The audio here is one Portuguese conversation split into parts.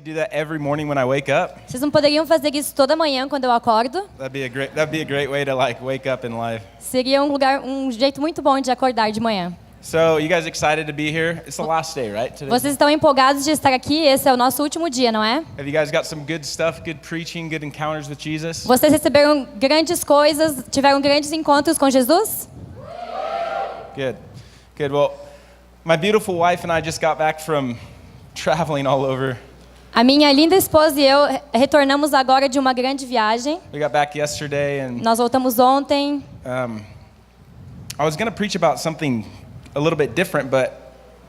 do that every morning when I wake up? Vocês não poderiam fazer isso toda manhã quando eu acordo? That'd be a great way to like wake up in life. Seria um jeito muito bom de acordar de manhã. So, you guys excited to be here? It's the last day, right? Today. Vocês estão empolgados de estar aqui? Esse é o nosso último dia, não é? Have you guys got some good stuff, good preaching, good encounters with Jesus? Vocês receberam grandes coisas, tiveram grandes encontros com Jesus? Good. Good. Well, my beautiful wife and I just got back from traveling all over. A minha linda esposa e eu retornamos agora de uma grande viagem. We got back yesterday and Nós voltamos ontem. I was going to preach about something a little bit different, but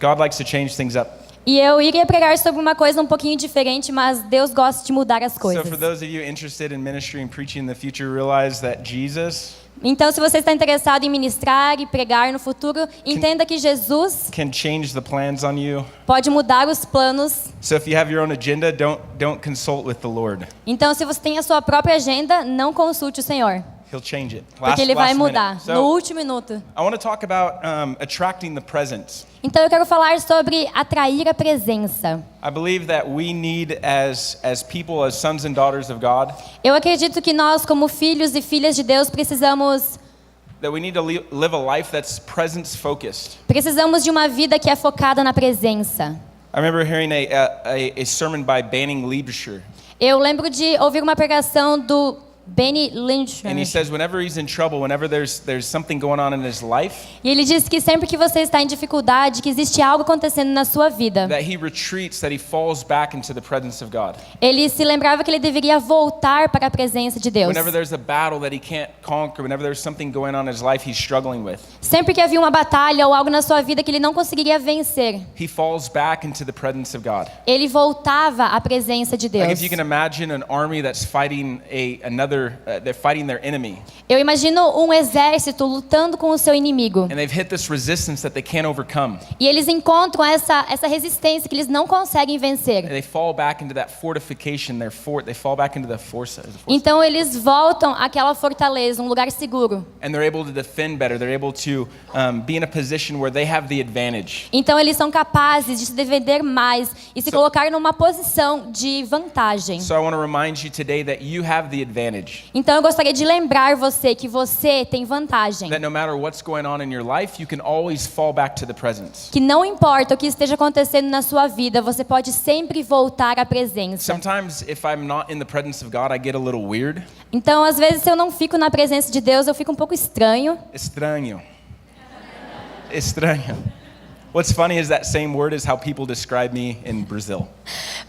God likes to change things up. E eu iria pregar sobre uma coisa um pouquinho diferente, mas Deus gosta de mudar as So coisas. for those of you interested in ministry and preaching in the future, realize that Jesus Então, se você está interessado em ministrar e pregar no futuro, entenda que Jesus can change the plans on you. pode mudar os planos. So if you have your own agenda, don't consult with the Lord. Então, se você tem a sua própria agenda, não consulte o Senhor, He'll change it. porque Ele vai mudar minute. no So último minuto. I want to talk about attracting the presence. Então, eu quero falar sobre atrair a presença. I believe that we need as people, as sons and daughters of God, Eu acredito que nós, como filhos e filhas de Deus, precisamos that we need to live a life that's presence focused. de uma vida que é focada na presença. I remember hearing a sermon by Banning Liebscher. Eu lembro de ouvir uma pregação do Benny Lynch. And he says whenever he's in trouble, whenever there's something going on in his life, E ele diz que sempre que você está em dificuldade, que existe algo acontecendo na sua vida, that he retreats, that he falls back into the presence of God. ele se lembrava que ele deveria voltar para a presença de Deus. Whenever there's a battle that he can't conquer, whenever there's something going on in his life he's struggling with, Sempre que havia uma batalha ou algo na sua vida que ele não conseguiria vencer, he falls back into the presence of God. ele voltava à presença de Like Deus. if you can imagine an army that's fighting they're fighting their enemy, Eu imagino um exército lutando com o seu inimigo. and they've hit this resistance that they can't overcome. E eles encontram essa resistência que eles não conseguem And vencer. they fall back into that fortification, they fall back into the force. Então eles voltam àquela fortaleza, um lugar seguro. And they're able to defend better. They're able to be in a position where they have the advantage. Então eles são capazes de se defender mais e se colocar numa posição de vantagem. So I want to remind you today that you have the advantage. Então eu gostaria de lembrar você que você tem vantagem. That no matter what's going on in your life, you can always fall back to the presence. Que não importa o que esteja acontecendo na sua vida, você pode sempre voltar à presença. Sometimes if I'm not in the presence of God, I get a little weird. Então, às vezes, se eu não fico na presença de Deus, eu fico um pouco estranho. Estranho. Estranho. What's funny is that same word is how people describe me in Brazil.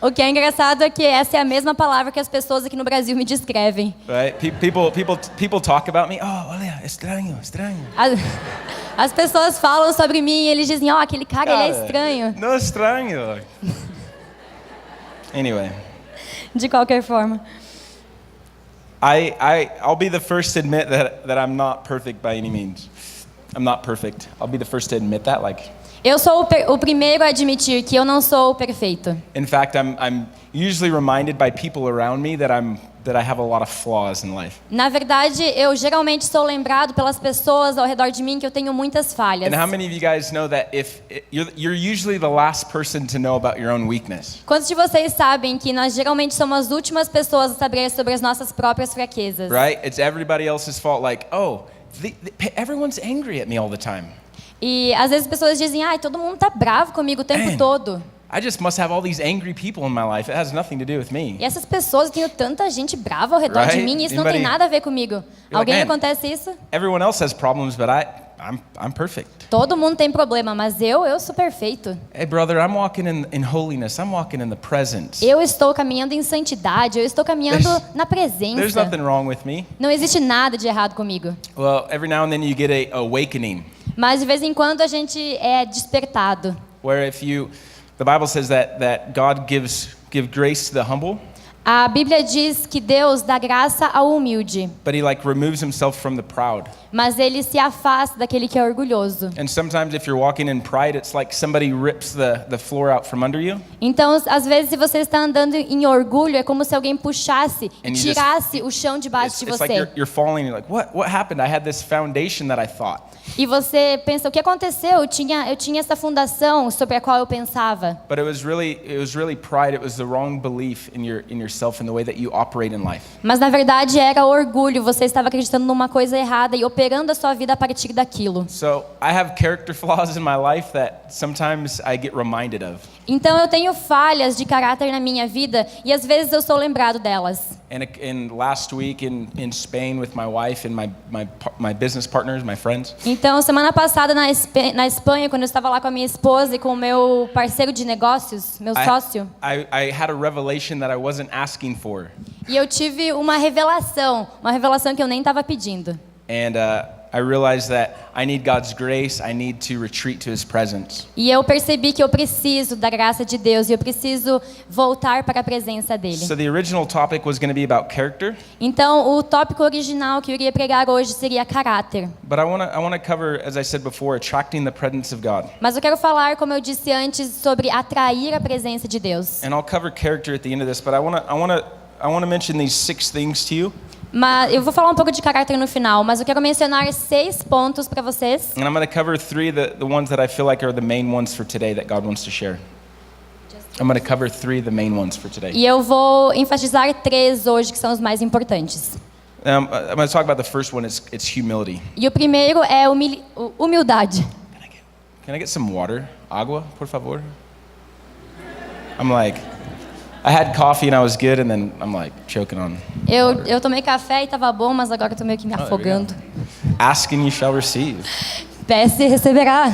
O que é engraçado é que essa é a mesma palavra que as pessoas aqui no Brasil me descrevem. Right? People talk about me. Oh, olha, estranho, estranho. As pessoas falam sobre mim e eles dizem, aquele cara, ele é estranho. Não é estranho. Anyway. De qualquer forma. I'll be the first to admit that I'm not perfect by any means. I'm not perfect. I'll be the first to admit that. Eu sou o primeiro a admitir que eu não sou perfeito. In fact, I'm usually reminded by people around me that I have a lot of flaws in life. Na verdade, eu geralmente sou lembrado pelas pessoas ao redor de mim que eu tenho muitas falhas. And how many of you guys know that if you're usually the last person to know about your own weakness? Quantos de vocês sabem que nós geralmente somos as últimas pessoas a saber sobre as nossas próprias fraquezas? Right? It's everybody else's fault. Like, oh, everyone's angry at me all the time. E às vezes as pessoas dizem, todo mundo tá bravo comigo o tempo todo. I just must have all these angry people in my life. It has nothing to do with me. E essas pessoas, eu tenho tanta gente brava ao redor de mim, e isso não tem nada a ver comigo. Alguém acontece isso? Everyone else has problems, but I'm perfect. Todo mundo tem problema, mas eu sou perfeito. Hey brother, I'm walking in holiness. I'm walking in the presence. Eu estou caminhando em santidade, eu estou caminhando na There's presença. nothing wrong with me. Não existe nada de errado comigo. Well, every now and then you get a awakening. Mas de vez em quando a gente é despertado. Where the Bible says that God give grace to the humble. A Bíblia diz que Deus dá graça ao humilde, But he removes himself from the proud. mas ele se afasta daquele que é orgulhoso. And sometimes if you're walking in pride, it's like somebody rips the floor out from under you. Então, às vezes, se você está andando em orgulho, é como se alguém puxasse e tirasse o chão debaixo de It's você. like you're falling and you're like, what happened? I had this foundation that I thought. E você pensa, o que aconteceu? Eu tinha essa fundação sobre a qual eu pensava. But it was really pride. It was the wrong belief in yourself and the way that you operate in life. Mas na verdade era orgulho, você estava acreditando numa coisa errada e operando a sua vida a partir daquilo. So I have character flaws in my life that sometimes I get reminded of. Então eu tenho falhas de caráter na minha vida e às vezes eu sou lembrado delas. And last week in Spain with my wife and my business partners, my friends, Então, semana passada na Espanha, quando eu estava lá com a minha esposa e com o meu parceiro de negócios, meu sócio, I had a revelation that I wasn't asking for. e eu tive uma revelação que eu nem estava pedindo. And I realized that I need God's grace. I need to retreat to His presence. E eu percebi que eu preciso da graça de Deus e eu preciso voltar para a presença dele. So the original topic was going to be about character, Então, o tópico original que eu iria pregar hoje seria caráter. but I want to cover, as I said before, attracting the presence of God. Mas eu quero falar, como eu disse antes, sobre atrair a presença de Deus. And I'll cover character at the end of this, but I want to mention these 6 things to you. Mas eu vou falar um pouco de caráter no final, mas eu quero mencionar 6 pontos para vocês. And I'm going to cover 3 the ones that I feel like are the main ones for today that God wants to share. I'm going to cover 3 the main ones for today. E eu vou enfatizar 3 hoje que são os mais importantes. I'm going to talk about the first one. It's humility. E o primeiro é humildade. Can I get some water? Agua, por favor? I'm like, I had coffee and I was good, and then I'm like choking on. Eu tomei café e estava bom, mas agora eu tô meio que me there we go. afogando. Ask and you shall receive. Peça e receberá.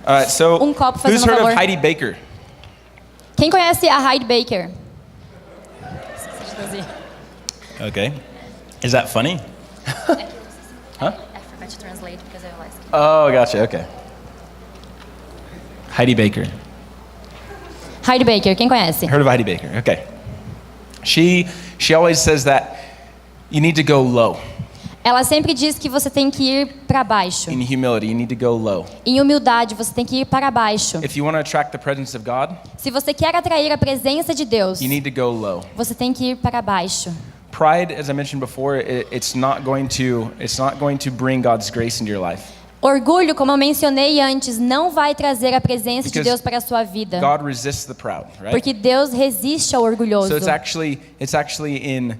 All right, so Copo, who's fazendo heard of favor. Heidi Baker? Quem conhece a Heidi Baker? Okay. Is that funny? Huh? I forgot to translate because I realized. Oh, gotcha. Okay. Heidi Baker. Heidi Baker, quem conhece? Heard of Heidi Baker? Okay. She always says that you need to go low. Ela sempre diz que você tem que ir para baixo. In humility, you need to go low. Em humildade, você tem que ir para baixo. If you want to attract the presence of God, Se você quer atrair a presença de Deus, you need to go low. você tem que ir para baixo. Pride, as I mentioned before, it's not going to bring God's grace into your life. Orgulho, como eu mencionei antes, não vai trazer a presença de Because Deus para a sua vida. God resists the proud, right? Porque Deus resiste ao orgulhoso. So it's actually in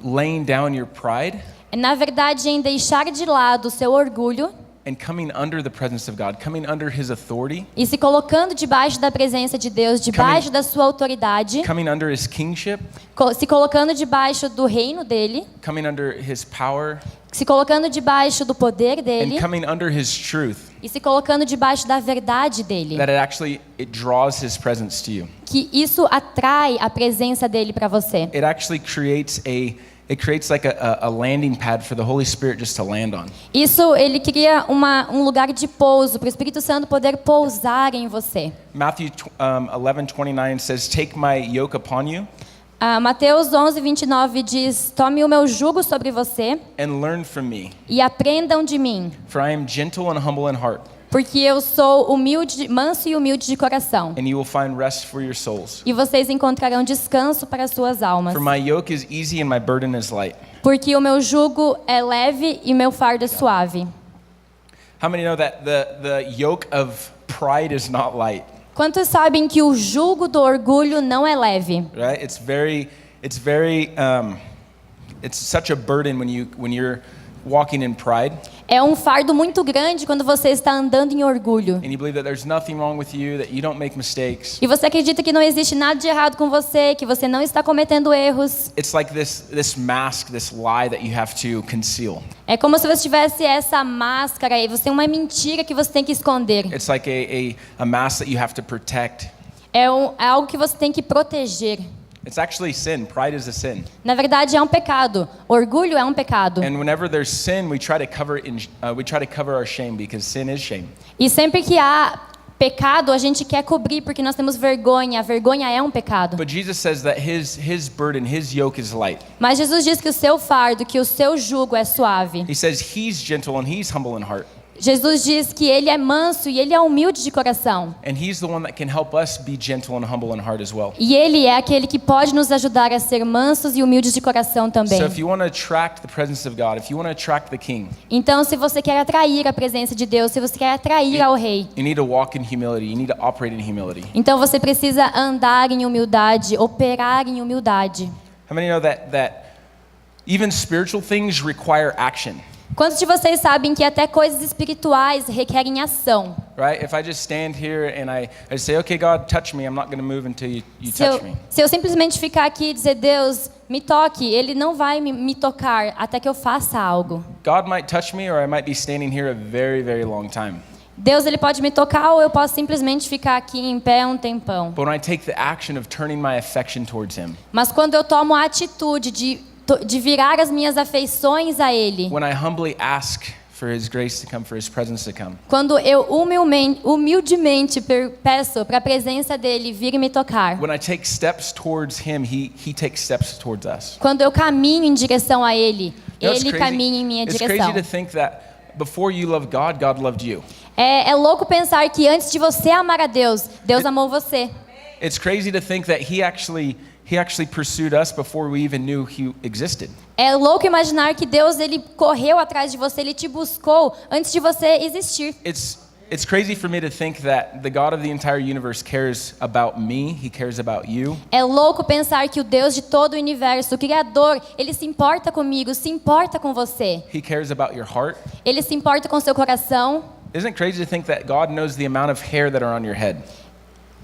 laying down your pride Na verdade, em deixar de lado o seu orgulho and coming under the presence of God, coming under His authority, e se colocando debaixo da presença de Deus, debaixo da sua autoridade, coming under His kingship, se colocando debaixo do reino dele, coming under His power, se colocando debaixo do poder dele and coming under His truth, e se colocando debaixo da verdade dele. that it draws His presence to you. Que isso atrai a presença dele para você. It actually creates like a landing pad for the Holy Spirit just to land on. Isso, ele cria um lugar de pouso para o Espírito Santo poder pousar em você. Matthew 11:29 says, "Take my yoke upon you Mateus 11:29 diz: Tome o meu jugo sobre você and learn from me, e aprendam de mim, for I am gentle and humble in heart, porque eu sou manso e humilde de coração. and you will find rest for your souls. E vocês encontrarão descanso para suas almas. For my yoke is easy and my burden is light." Porque o meu jugo é leve e meu fardo é suave. How many know that the yoke of pride is not light, Quantos sabem que o jugo do orgulho não é leve? right? It's such a burden when you're walking in pride É um fardo muito grande quando você está andando em orgulho. and you believe that there's nothing wrong with you, that you don't make mistakes. E você acredita que não existe nada de errado com você, que você não está cometendo erros. It's like this mask, this lie that you have to conceal. É como se você tivesse essa máscara e você tem uma mentira que você tem que esconder. It's like a mask that you have to protect. É algo que você tem que proteger. It's actually sin. Pride is a sin. Na verdade, é um pecado. Orgulho é um pecado. And whenever there's sin, we try to cover our shame, because sin is shame. E sempre que há pecado, a gente quer cobrir porque nós temos vergonha. A vergonha é um pecado. But Jesus says that his burden, his yoke is light. Mas Jesus diz que o seu fardo, que o seu jugo é suave. He says he's gentle and he's humble in heart. Jesus diz que ele é manso e ele é humilde de coração. And he's the one that can help us be gentle and humble in heart as well. E ele é aquele que pode nos ajudar a ser mansos e humildes de coração também. So if you want to attract the presence of God, if you want to attract the King, Então, se você quer atrair a presença de Deus, se você quer atrair ao Rei, you need to walk in humility. You need to operate in humility. então você precisa andar em humildade, operar em humildade. How many know that even spiritual things require action? Quantos de vocês sabem que até coisas espirituais requerem ação? Right? If I just stand here and I just say, okay, God, touch me, I'm not going to move until you touch me. Se eu simplesmente ficar aqui e dizer, Deus, me toque, Ele não vai me tocar até que eu faça algo. God might touch me or I might be standing here a very, very long time. Deus, Ele pode me tocar ou eu posso simplesmente ficar aqui em pé um tempão. But when I take the action of turning my affection towards Him, Mas quando eu tomo a atitude de virar as minhas afeições a Ele, when I humbly ask for His grace to come, for His presence to come, quando eu humildemente peço para a presença dEle vir e me tocar, when I take steps towards Him, He takes steps towards us. quando eu caminho em direção a Ele, You know, it's Ele crazy- caminha em minha It's direção. crazy to think that before you loved God, God loved you. É louco pensar que antes de você amar a Deus, Deus amou você. It's crazy to think that He actually pursued us before we even knew He existed. É louco imaginar que Deus ele correu atrás de você, Ele te buscou antes de você existir. It's crazy for me to think that the God of the entire universe cares about me, He cares about you. É louco pensar que o Deus de todo o universo, o Criador, Ele se importa comigo, se importa com você. He cares about your heart. Ele se importa com seu coração. Isn't it crazy to think that God knows the amount of hair that are on your head?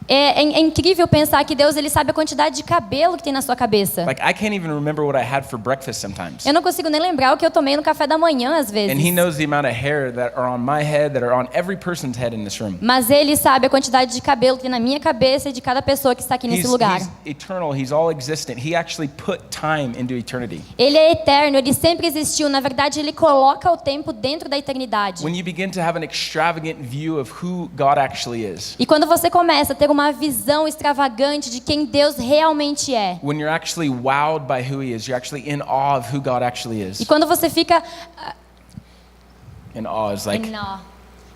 É incrível pensar que Deus ele sabe a quantidade de cabelo que tem na sua cabeça. Like I can't even remember what I had for breakfast sometimes. Eu não consigo nem lembrar o que eu tomei no café da manhã às And He vezes. knows the amount of hair that are on my head, that are on every person's head in this room. Mas Ele sabe a quantidade de cabelo que tem na minha cabeça e de cada pessoa que está aqui nesse lugar. He's eternal, He's all existent. He actually put time into eternity. Ele é eterno, Ele sempre existiu. Na verdade, Ele coloca o tempo dentro da eternidade. When you begin to have an extravagant view of who God actually is, E quando você começa a ter uma visão extravagante de quem Deus realmente é, when you're actually wowed by who He is, you're actually in awe of who God actually e is. quando você fica In awe is like,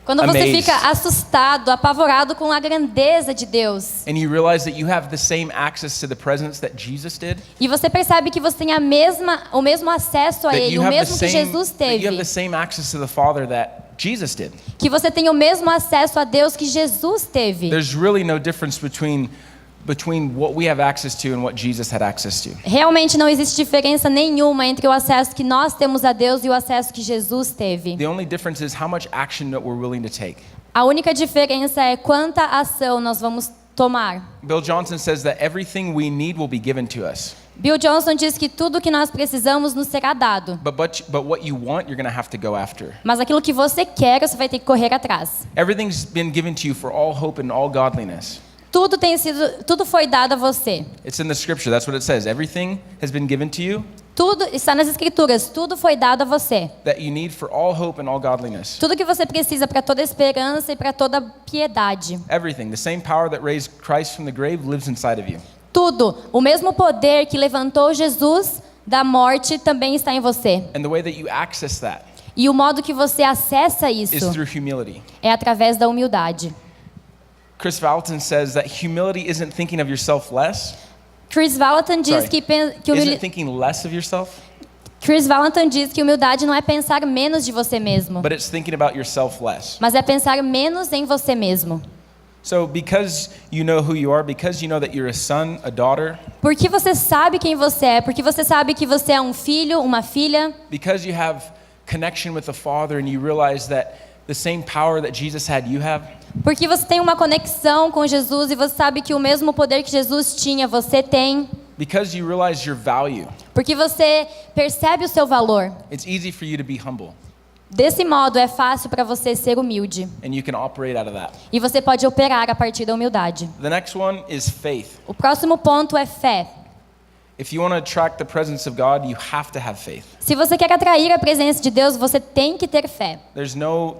quando você Amazed. fica assustado, apavorado com a grandeza de Deus, and you realize that you have the same access to the presence that Jesus did, e você percebe que você tem o mesmo acesso a that Ele, you o have the mesmo que same, Jesus that you have teve, the same access to the Father that Jesus did. que você tem o mesmo acesso a Deus que Jesus teve. There's really no difference between what we have access to and what Jesus had access to. Realmente não existe diferença nenhuma entre o acesso que nós temos a Deus e o acesso que Jesus teve. The only difference is how much action that we're willing to take. A única diferença é quanta ação nós vamos tomar. Bill Johnson says that everything we need will be given to us. Bill Johnson diz que tudo que nós precisamos nos será dado. But what you want, you're going to have to go after. Mas aquilo que você quer, você vai ter que correr atrás. Everything's been given to you for all hope and all godliness. Tudo foi dado a você. It's in the scripture. That's what it says. Everything has been given to you Tudo está nas escrituras, tudo foi dado a você. that you need for all hope and all godliness. Tudo que você precisa para toda esperança e para toda piedade. Everything. The same power that raised Christ from the grave lives inside of you. Tudo, o mesmo poder que levantou Jesus da morte também está em você. And the way that you access that E o modo que você acessa is isso through humility. é através da humildade. Chris Vallotton says that humility isn't thinking of yourself less. Chris Vallotton diz Sorry. que Isn't thinking less of yourself, humildade não é pensar menos de você mesmo, but it's thinking about yourself less. mas é pensar menos em você mesmo. So because you know who you are, because you know that you're a son, a daughter, Porque você sabe quem você é, porque você sabe que você é um filho, uma filha, because you have connection with the Father and you realize that the same power that Jesus had, you have, porque você tem uma conexão com Jesus e você sabe que o mesmo poder que Jesus tinha, você tem, because you realize your value, porque você percebe o seu valor. it's easy for you to be humble Desse modo, é fácil para você ser humilde. and you can operate out of that. E você pode operar a partir da humildade. The next one is faith. O próximo ponto é fé. If you want to attract the presence of God, you have to have faith. Se você quer atrair a presença de Deus, você tem que ter fé. There's no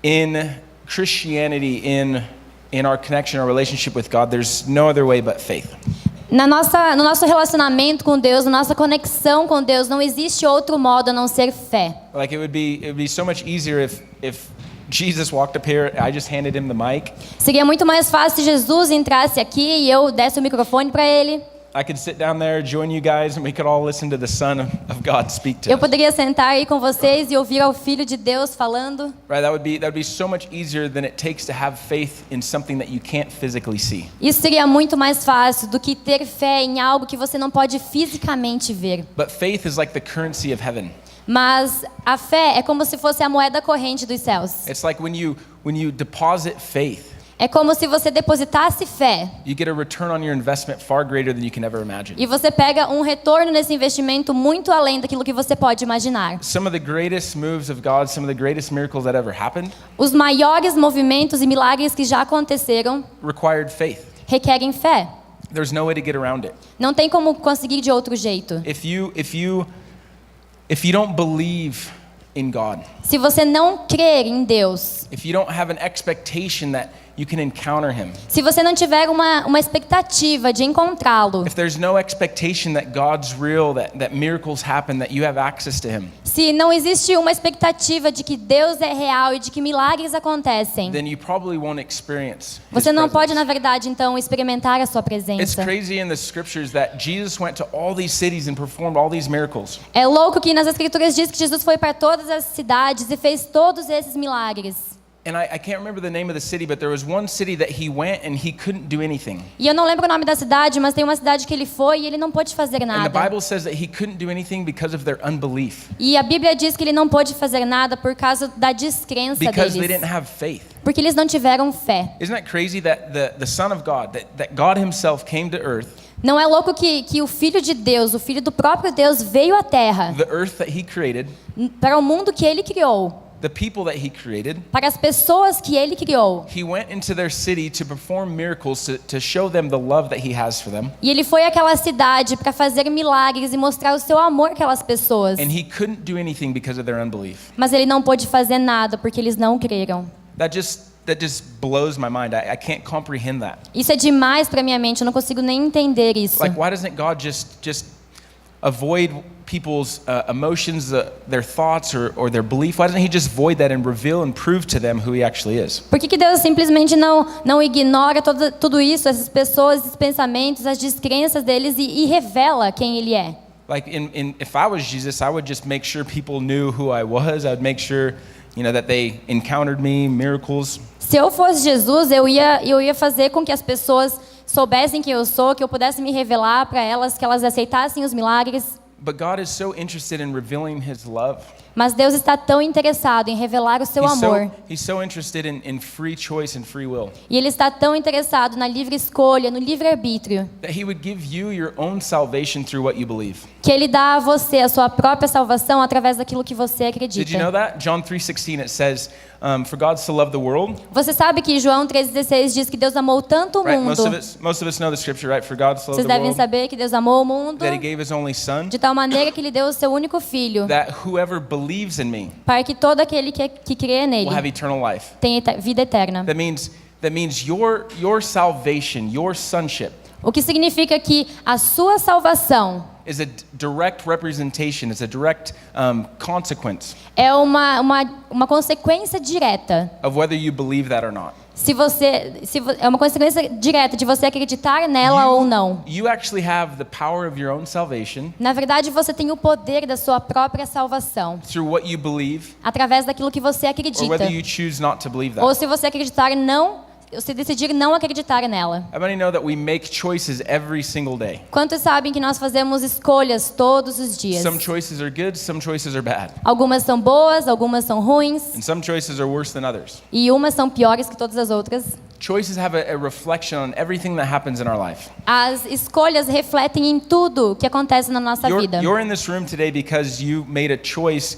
in Christianity, in our connection, our relationship with God, there's no other way but faith. No nosso relacionamento com Deus, na nossa conexão com Deus, não existe outro modo a não ser fé. Like it would be so much easier if Jesus walked up here, I just handed him the mic. Seria muito mais fácil se Jesus entrasse aqui e eu desse o microfone para ele. I could sit down there, join you guys, and we could all listen to the Son of God speak to Eu us. poderia sentar aí com vocês e ouvir ao Filho de Deus falando. Right? That would be so much easier than it takes to have faith in something that you can't physically see. Isso seria muito mais fácil do que ter fé em algo que você não pode fisicamente ver. But faith is like the currency of heaven. Mas a fé é como se fosse a moeda corrente dos céus. It's like when you deposit faith, É como se você depositasse fé you get a return on your investment far greater than you can ever imagine. e você pega um retorno nesse investimento muito além daquilo que você pode imaginar. Some of the greatest moves of God, some of the greatest miracles that ever happened, Os maiores movimentos e milagres que já aconteceram required faith. requerem fé. There's no way to get around it. Não tem como conseguir de outro jeito. If you don't believe in God, Se você não crer em Deus, if you don't have an expectation that you can encounter him, se você não tiver uma expectativa de encontrá-lo, if there's no expectation that God's real, that miracles happen, that you have access to him, se não existe uma expectativa de que Deus é real e de que milagres acontecem, then you probably won't experience his você não pode, presence. na verdade, então, experimentar a sua It's presença. crazy in the scriptures that Jesus went to all these cities and performed all these miracles. É louco que nas Escrituras diz que Jesus foi para todas as cidades e fez todos esses milagres. And I can't remember the name of the city, but there was one city that he went and he couldn't do anything. E eu não lembro o nome da cidade, mas tem uma cidade que ele foi e ele não pôde fazer And the nada. Bible says that he couldn't do anything because of their unbelief, E a Bíblia diz que ele não pôde fazer nada por causa da descrença because they deles. didn't have faith. Porque eles não tiveram fé. Isn't that crazy that the Son of God, that God himself came to earth, Não é louco que o Filho de Deus, o Filho do próprio Deus, veio à Terra, the earth that he created, para o mundo que ele criou, the people that he created, para as pessoas que ele criou. he went into their city to perform miracles to show them the love that he has for them. E ele foi àquela cidade para fazer milagres e mostrar o seu amor àquelas pessoas. And he couldn't do anything because of their unbelief. Mas ele não pôde fazer nada porque eles não creram. That just blows my mind. I can't comprehend that. Isso é demais para minha mente, eu não consigo nem entender isso. Like, why doesn't God just avoid people's emotions, their thoughts, or their belief? Why doesn't he just void that and reveal and prove to them who he actually is? Por que Deus simplesmente não ignora tudo isso, essas pessoas, esses pensamentos, as descrenças deles e revela quem ele é? Like, if I was Jesus, I would just make sure people knew who I was. I would make sure, that they encountered me, miracles. Se eu fosse Jesus, eu ia fazer com que as pessoas soubessem quem eu sou, que eu pudesse me revelar para elas, que elas aceitassem os milagres. But God is so interested in revealing his love. Mas Deus está tão interessado em revelar o seu amor. He's so interested in free choice and free will. E Ele está tão interessado na livre escolha, no livre-arbítrio, That he would give you your own salvation through what you believe. que Ele dá a você a sua própria salvação através daquilo que você acredita. Did you know that? John 3:16 it says, for God so loved the world. Você sabe que João 3,16 diz que Deus amou tanto o Right? mundo. Most of us know the scripture, right? For God so loved Vocês the devem world saber que Deus amou o mundo that he gave his only son, de tal maneira que Ele deu o seu único filho, that whoever believes in me para que todo aquele que crê nele will have eternal life. tenha vida eterna. That means your salvation, your sonship O que significa que a sua salvação is a direct representation, it's a direct consequence é uma consequência direta. of whether you believe that or not. É uma consequência direta de você acreditar nela ou não. You actually have the power of your own salvation Na verdade, você tem o poder da sua própria salvação through what you believe, através daquilo que você or acredita. whether you choose not to believe that. Ou se você acreditar você decidir não acreditar nela. How many know that we make choices every single day? Quantos sabem que nós fazemos escolhas todos os dias? Some choices are good, some choices are bad, Algumas são boas, algumas são ruins, and some choices are worse than others. e umas são piores que todas as outras. Choices have a reflection on everything that happens in our life. As escolhas refletem em tudo que acontece na nossa vida. You're in this room today because you made a choice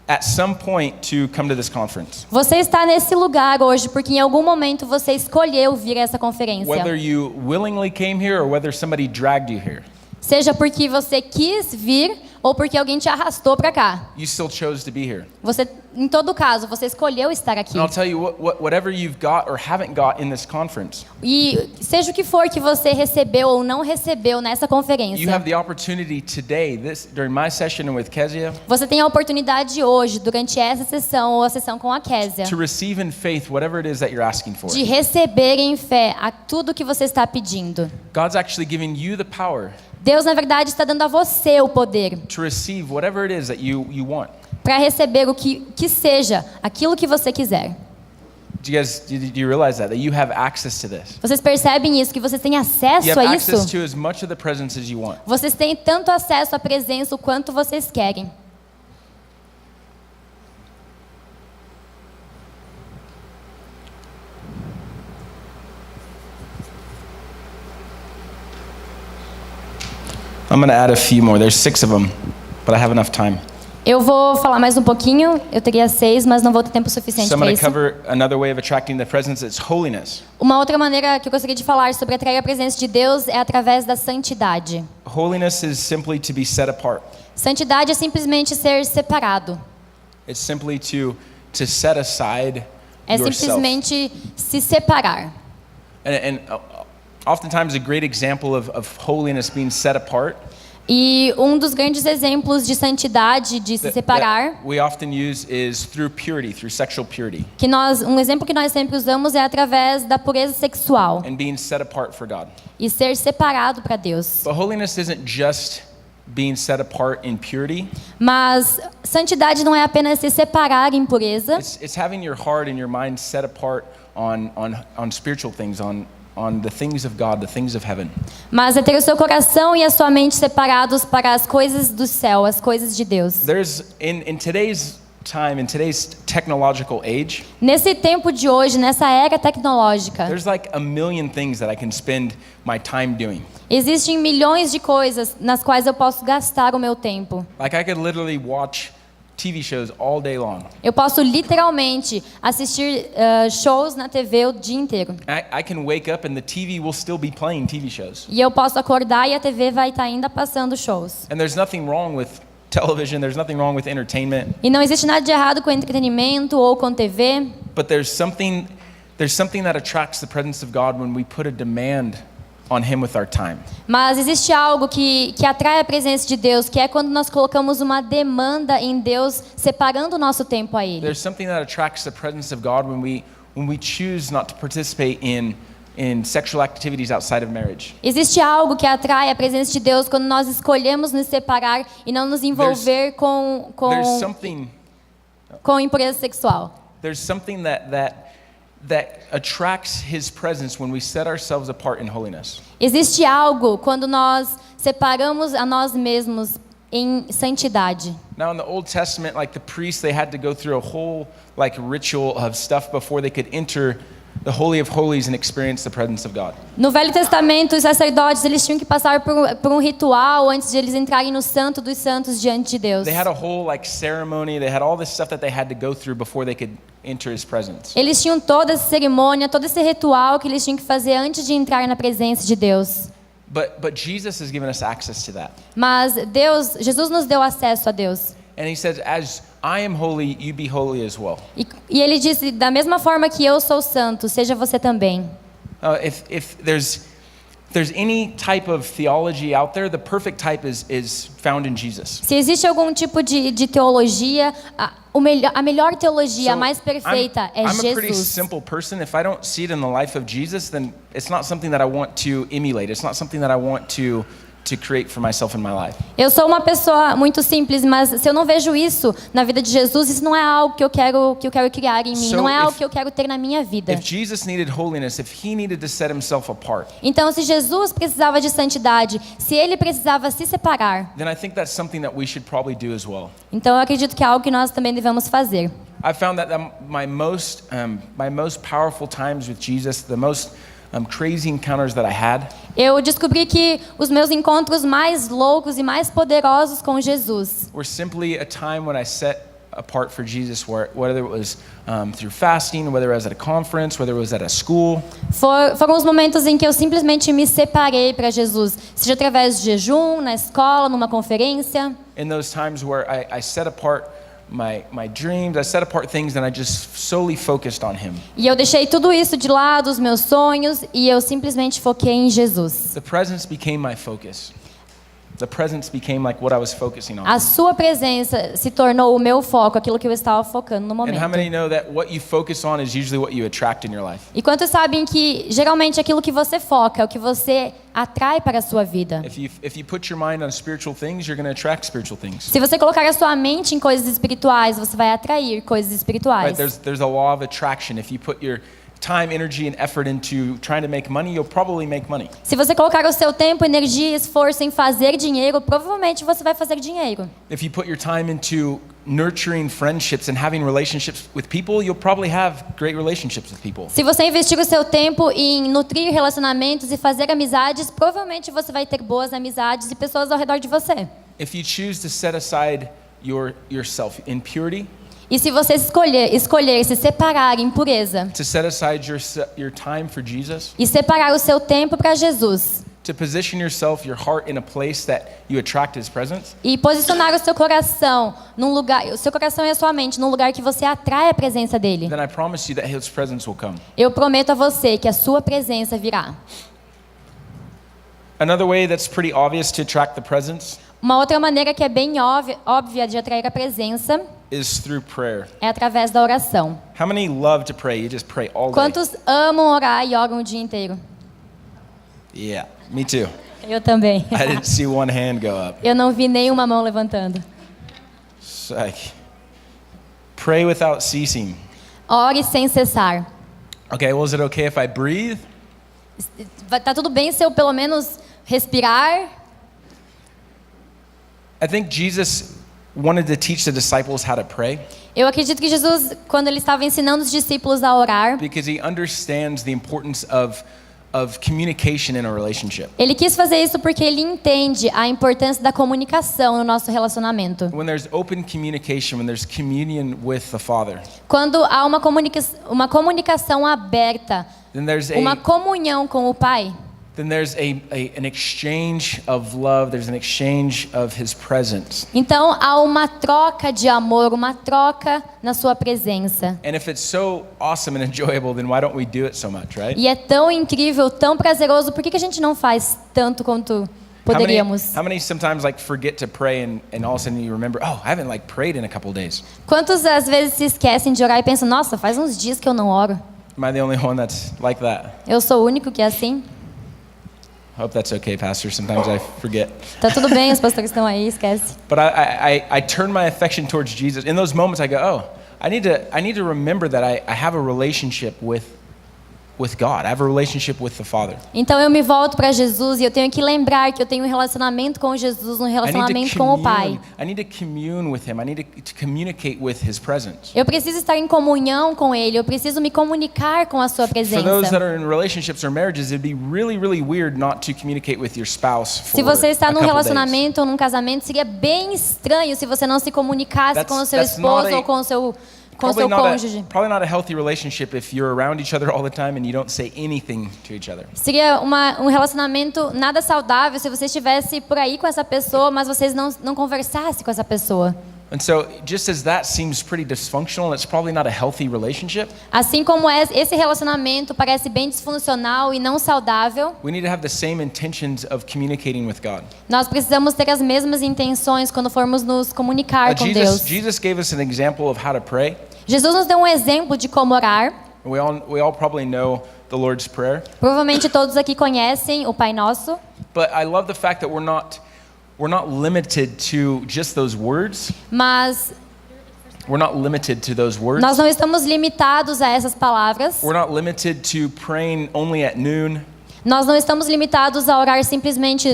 at some point to come to this conference. Você está nesse lugar hoje porque em algum momento você escolheu vir a essa conferência. Whether you willingly came here or whether somebody dragged you here, Seja porque você quis vir ou porque alguém te arrastou para cá. you still chose to be here. Você em todo caso, você escolheu estar aqui. And I'll tell you whatever you've got or haven't got in this conference, E seja o que for que você recebeu ou não recebeu nessa you conferência, have the opportunity today, during my session with Kezia, você tem a oportunidade hoje, durante essa sessão ou a sessão com a Késia, to receive in faith whatever it is that you're asking for. de receber em fé a tudo que você está pedindo. God's actually giving you the power Deus, na verdade, está dando a você o poder to receive whatever it is that you want. para receber o que seja, aquilo que você quiser. Do you realize that you have access to this? Vocês percebem isso, que vocês têm You acesso have a access isso? to as much of the presence as you want. Vocês têm tanto acesso à presença o quanto vocês querem. I'm going to add a few more. There's 6 of them, but I have enough time. Eu vou falar mais um pouquinho, eu teria 6, mas não vou ter tempo suficiente So I'm para going to isso. cover another way of attracting the presence. It's holiness. Uma outra maneira que eu gostaria de falar sobre atrair a presença de Deus é através da santidade. Holiness is simply to be set apart. Santidade é simplesmente ser separado. It's simply to set aside É yourself. simplesmente se separar. And oftentimes a great example of holiness being set apart E um dos grandes exemplos de santidade, de se separar, that we often use is through purity, through sexual purity, um exemplo que nós sempre usamos é através da pureza sexual and being set apart for God. e ser separado para Deus. But holiness isn't just being set apart in purity. Mas santidade não é apenas se separar em pureza, It's having your heart and your mind set apart on spiritual things, on the things of God, the things of heaven. mas é ter o seu coração e a sua mente separados para as coisas do céu, as coisas de Deus. There's in today's time, in today's technological age, Nesse tempo de hoje, nessa era tecnológica, there's like a million things that I can spend my time doing. existem milhões de coisas nas quais eu posso gastar o meu tempo. Like I could literally watch TV shows all day long. Eu posso literalmente assistir shows na TV o dia inteiro. I can wake up and the TV will still be playing TV shows. E eu posso acordar e a TV vai estar ainda passando shows. And there's nothing wrong with television, there's nothing wrong with entertainment, E não existe nada de errado com entretenimento ou com TV, but there's something that attracts the presence of God when we put a demand on him with our time. mas existe algo que atrai a presença de Deus, que é quando nós colocamos uma demanda em Deus, separando o nosso tempo a Ele. There's something that attracts the presence of God when we choose not to participate in sexual activities outside of marriage. Existe algo que atrai a presença de Deus quando nós escolhemos nos separar e não nos envolver com impureza sexual. There's something that attracts his presence when we set ourselves apart in holiness. Existe algo quando nós separamos a nós mesmos em santidade. Now in the Old Testament, like the priests, they had to go through a whole like ritual of stuff before they could enter the Holy of Holies and experience the presence of God. No Velho Testamento, os sacerdotes eles tinham que passar por um ritual antes de eles entrarem no Santo dos Santos diante de Deus. They had a whole like ceremony, they had all this stuff that they had to go through before they could enter his presence. Eles tinham toda essa cerimônia, todo esse ritual que eles tinham que fazer antes de entrar na presença de Deus. But Jesus has given us access to that. Mas Jesus nos deu acesso a Deus. And he says, as I am holy, you be holy as well. E ele disse, da mesma forma que eu sou santo, seja você também. If there's any type of theology out there, the perfect type is found in Jesus. Se existe algum tipo de teologia, a melhor teologia, a mais perfeita é I'm a pretty Jesus. simple person. If I don't see it in the life of Jesus, then it's not something that I want to emulate. It's not something that I want to create for myself in my life. Eu sou uma pessoa muito simples, mas se eu não vejo isso na vida de Jesus, isso não é algo que eu quero criar em mim, So não é algo if- que eu quero ter na minha vida. If Jesus needed holiness, if he needed to set himself apart, Então, se Jesus precisava de santidade, se ele precisava se separar, then I think that's something that we should probably do as well. então eu acredito que é algo que nós também devemos fazer. I found that my most powerful times with Jesus, the most crazy encounters that I had, Eu descobri que os meus encontros mais loucos e mais poderosos com Jesus were simply a time when I set apart for Jesus, whether it was through fasting, whether it was at a conference, whether it was at a school. foram os momentos em que eu simplesmente me separei para Jesus, seja através de jejum, na escola, numa conferência. In those times where I set apart my dreams. I set apart things and I just solely focused on him. E eu deixei tudo isso de lado, os meus sonhos, e eu simplesmente foquei em Jesus. The presence became my focus. The presence became like what I was focusing on. A sua presença se tornou o meu foco, aquilo que eu estava focando no And how momento. many know that what you focus on is usually what you attract in your life? E quantos sabem que geralmente aquilo que você foca é o que você atrai para a sua vida? If you put your mind on spiritual things, you're going to attract spiritual things. Se você colocar a sua mente em coisas espirituais, você vai atrair coisas Right? espirituais. There's a law of attraction. If you put your time, energy and effort into trying to make money, you'll probably make money. Se você colocar o seu tempo, energia e esforço em fazer dinheiro, provavelmente você vai fazer dinheiro. If you put your time into nurturing friendships and having relationships with people, you'll probably have great relationships with people. Se você investir o seu tempo em nutrir relacionamentos e fazer amizades, provavelmente você vai ter boas amizades e pessoas ao redor de você. If you choose to set aside yourself in purity, E se você escolher se separar em pureza to set aside your time for Jesus, e separar o seu tempo para Jesus to position yourself, your heart in a place that you attract his presence, e posicionar o seu coração num lugar, o seu coração e a sua mente num lugar que você atrai a presença dele, then I promise you that his presence will come. eu prometo a você que a sua presença virá. Another way that's pretty obvious to attract the presence Uma outra maneira que é bem óbvia de atrair a presença is through prayer. é através da oração. How many love to pray? You just pray all day. Quantos amam orar e oram o dia inteiro? Yeah, me too. Eu também. I didn't see one hand go up. Eu não vi nenhuma mão levantando. It's like, pray without ceasing. Ore sem cessar. Okay, well, is it okay if I breathe? Tá tudo bem se eu pelo menos respirar? I think Jesus wanted to teach the disciples how to pray Eu acredito que Jesus, quando ele estava ensinando os discípulos a orar, because he understands the importance of communication in a relationship. ele quis fazer isso porque ele entende a importância da comunicação no nosso relacionamento. When there's open communication, when there's communion with the Father, Quando há uma comunicação aberta, then there's uma comunhão com o Pai, an exchange of love, there's an exchange of his presence. então há uma troca de amor, uma troca na sua presença. And if it's so awesome and enjoyable, then why don't we do it so much, right? E é tão incrível, tão prazeroso, por que a gente não faz tanto quanto poderíamos? How many sometimes like forget to pray and all of a sudden you remember, oh, I haven't like prayed in a couple days. Quantos às vezes se esquecem de orar e pensam, nossa, faz uns dias que eu não oro. Am I the only one that's like that? Eu sou o único que é assim? Hope that's okay, Pastor. Sometimes I forget. Tá tudo bem, os pastores estão aí, esquece. But I turn my affection towards Jesus. In those moments, I go, oh, I need to remember that I have a relationship with God. I have a relationship with the Father. Então eu me volto para Jesus e eu tenho que lembrar que eu tenho um relacionamento com Jesus, um relacionamento com o Pai. I need to commune with Him. I need to communicate with His presence. Eu preciso estar em comunhão com Ele, eu preciso me comunicar com a sua For those that presença. are in relationships or marriages, it'd be really, really weird not to communicate with your spouse for Se você está a num couple days. relacionamento ou num casamento, seria bem estranho se você não se comunicasse com o seu That's not esposo a- ou com o seu Probably cônjuge. probably not a healthy relationship if you're around each other all the time and you don't say anything to each other. Seria um relacionamento nada saudável se você estivesse por aí com essa pessoa, mas vocês não conversassem com essa pessoa. And so, just as that seems pretty dysfunctional, it's probably not a healthy relationship. Assim como esse relacionamento parece bem disfuncional e não saudável, We need to have the same intentions of communicating with God. nós precisamos ter as mesmas intenções quando formos nos comunicar com Deus. Jesus gave us an example of how to pray. Jesus nos deu um exemplo de como orar. We all probably know the Lord's Prayer, Provavelmente todos aqui conhecem o Pai Nosso, but I love the fact that we're not limited to just those words. mas We're not limited to those words. nós não estamos limitados a essas palavras. We're not limited to praying only at noon. Nós não estamos limitados a orar simplesmente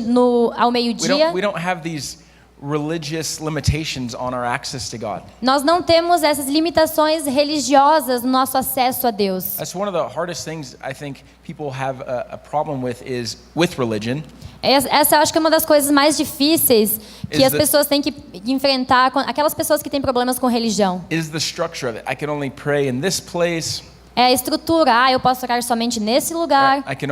ao meio-dia. We don't have these religious limitations on our access to God. Nós não temos essas limitações religiosas no nosso acesso a Deus. That's one of the hardest things I think people have a problem is with religion. Essa eu acho que é uma das coisas mais difíceis que Is as the- pessoas têm que enfrentar, aquelas pessoas que têm problemas com religião. Is the structure of it. I can only pray in this place. É a estrutura. Eu posso orar somente nesse lugar. I can